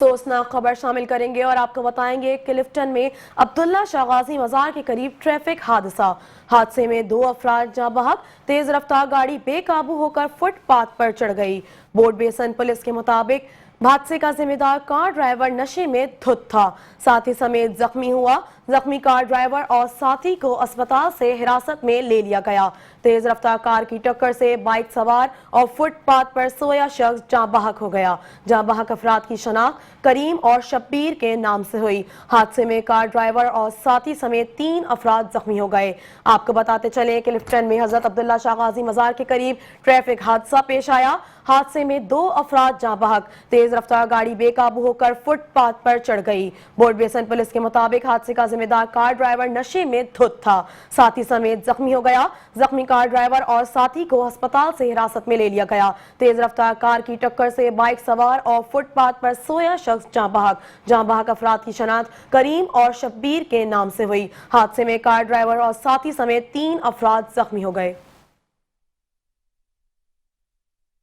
افسوسناک خبر شامل کریں گے اور آپ کو بتائیں گے کہ کلفٹن میں عبداللہ شاہ غازی مزار کے قریب ٹریفک حادثے میں 2 افراد جاں بحق، تیز رفتار گاڑی بے قابو ہو کر فٹ پاتھ پر چڑھ گئی۔ بورڈ بیسن پولیس کے مطابق حادثے کا ذمہ دار کار ڈرائیور نشے میں دھت تھا، ساتھی سمیت زخمی ہوا۔ زخمی کار ڈرائیور اور ساتھی کو اسپتال سے حراست میں لے لیا گیا۔ تیز رفتار کار کی ٹکر سے بائک سوار اور فٹ پاتھ پر سویا شخص جاں بحق ہو گیا۔ جاں بحق افراد کی شناخت کریم اور شبیر کے نام سے ہوئی۔ حادثے میں کار ڈرائیور اور ساتھی سمیت 3 افراد زخمی ہو گئے۔ آپ کو بتاتے چلیں کہ کلفٹن میں حضرت عبداللہ شاہ غازی مزار کے قریب ٹریفک حادثہ پیش آیا۔ حادثے میں 2 افراد جاں بحق، تیز رفتار گاڑی بے قابو ہو کر فٹ پاتھ پر چڑھ گئی۔ بورڈ بیسن پولیس کے مطابق حادثے کا ذمہ دار کار ڈرائیور نشے میں دھت تھا، ساتھی سمیت زخمی ہو گیا۔ زخمی کار ڈرائیور اور ساتھی کو ہسپتال سے حراست میں لے لیا گیا۔ تیز رفتار کار کی ٹکر سے بائک سوار اور فٹ پاتھ پر سویا شخص جاں بحق افراد کی شناخت کریم اور شبیر کے نام سے ہوئی۔ حادثے میں کار ڈرائیور اور ساتھی سمیت 3 افراد زخمی ہو گئے۔